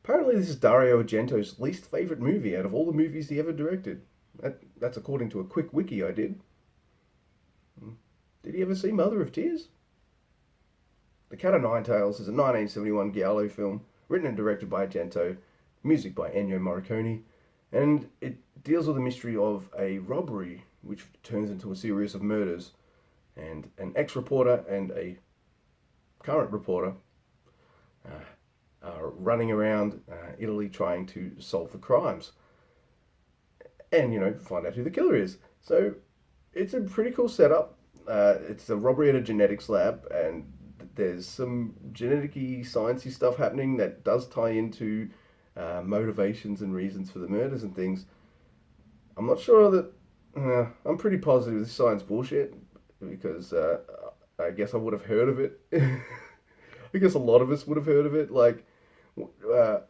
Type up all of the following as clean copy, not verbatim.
Apparently, this is Dario Argento's least favourite movie out of all the movies he ever directed. That's according to a quick wiki I did. Did he ever see Mother of Tears? The Cat o' Nine Tails is a 1971 giallo film written and directed by Argento, music by Ennio Morricone, and it deals with the mystery of a robbery which turns into a series of murders, and an ex-reporter and a current reporter are running around Italy trying to solve the crimes and, find out who the killer is. So it's a pretty cool setup. It's a robbery at a genetics lab, and there's some genetic-y, sciencey stuff happening that does tie into motivations and reasons for the murders and things. I'm not sure that. I'm pretty positive this science bullshit because I guess I would have heard of it. I guess a lot of us would have heard of it. Like,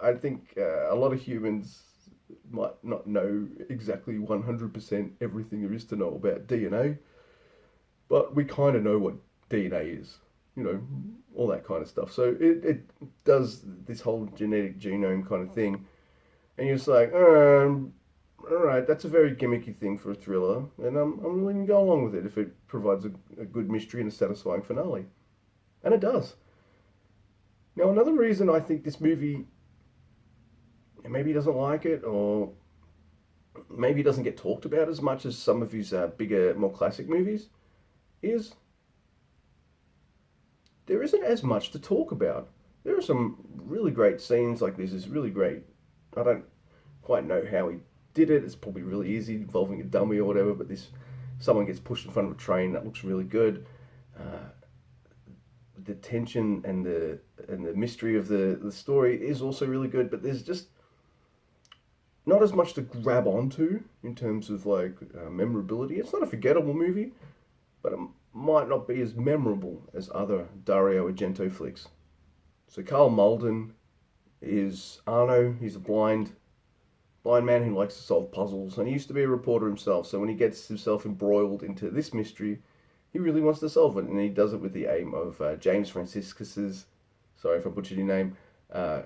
I think a lot of humans might not know exactly 100% everything there is to know about DNA, but we kind of know what DNA is, all that kind of stuff. So it does this whole genetic genome kind of thing, and you're just like, all right, that's a very gimmicky thing for a thriller, and I'm willing to go along with it if it provides a good mystery and a satisfying finale. And it does. Now, another reason I think this movie, maybe he doesn't like it, or maybe he doesn't get talked about as much as some of his bigger, more classic movies, is there isn't as much to talk about. There are some really great scenes, like this is really great. I don't quite know how he did it. It's probably really easy involving a dummy or whatever, but this someone gets pushed in front of a train that looks really good. Uh, the tension and the mystery of the story is also really good, but there's just not as much to grab onto in terms of like memorability. It's not a forgettable movie, but it might not be as memorable as other Dario Argento flicks. So Carl Malden is Arno. He's a blind man who likes to solve puzzles, and he used to be a reporter himself. So when he gets himself embroiled into this mystery, he really wants to solve it, and he does it with the aim of James Franciscus's. Sorry if I butchered your name. Uh,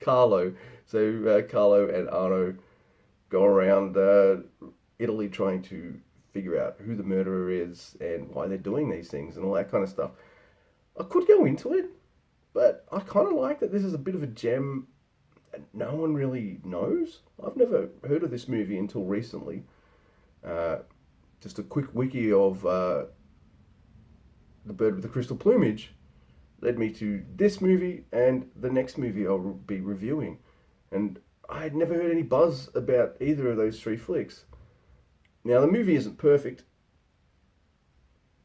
Carlo. So Carlo and Arno go around Italy trying to figure out who the murderer is and why they're doing these things and all that kind of stuff. I could go into it, but I kind of like that this is a bit of a gem that no one really knows. I've never heard of this movie until recently. Uh, just a quick wiki of The Bird with the Crystal Plumage led me to this movie and the next movie I'll be reviewing. And I had never heard any buzz about either of those three flicks. Now, the movie isn't perfect,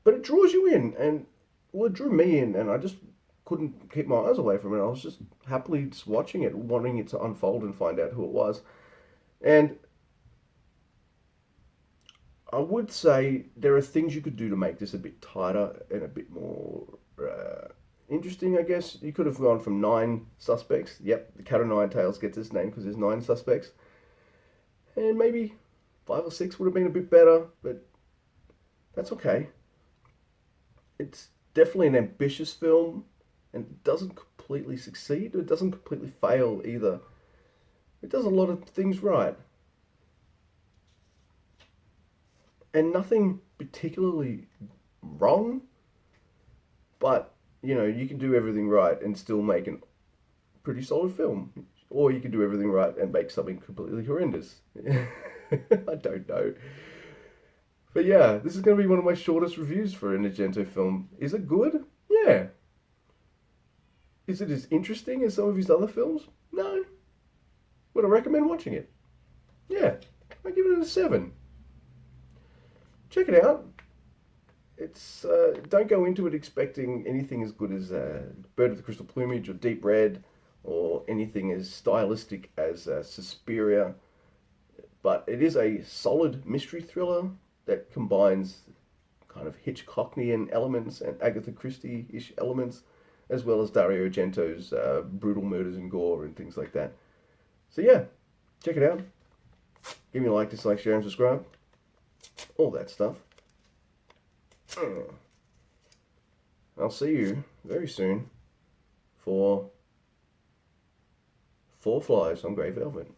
but it draws you in, and well, it drew me in, and I just couldn't keep my eyes away from it. I was just happily just watching it, wanting it to unfold and find out who it was. And I would say there are things you could do to make this a bit tighter and a bit more interesting, I guess. You could have gone from 9 suspects. Yep, the Cat o' Nine Tails gets its name because there's 9 suspects. And maybe 5 or 6 would have been a bit better, but that's okay. It's definitely an ambitious film, and it doesn't completely succeed. It doesn't completely fail either. It does a lot of things right. And nothing particularly wrong, but you can do everything right and still make a pretty solid film. Or you can do everything right and make something completely horrendous. I don't know. But yeah, this is going to be one of my shortest reviews for an Argento film. Is it good? Yeah. Is it as interesting as some of his other films? No. Would I recommend watching it? Yeah. I give it a 7. Check it out. It's don't go into it expecting anything as good as Bird of the Crystal Plumage or Deep Red or anything as stylistic as Suspiria, but it is a solid mystery thriller that combines kind of Hitchcockian elements and Agatha Christie-ish elements, as well as Dario Argento's brutal murders and gore and things like that. So yeah, check it out. Give me a like, dislike, share, and subscribe. All that stuff. I'll see you very soon for 4 flies on grey velvet.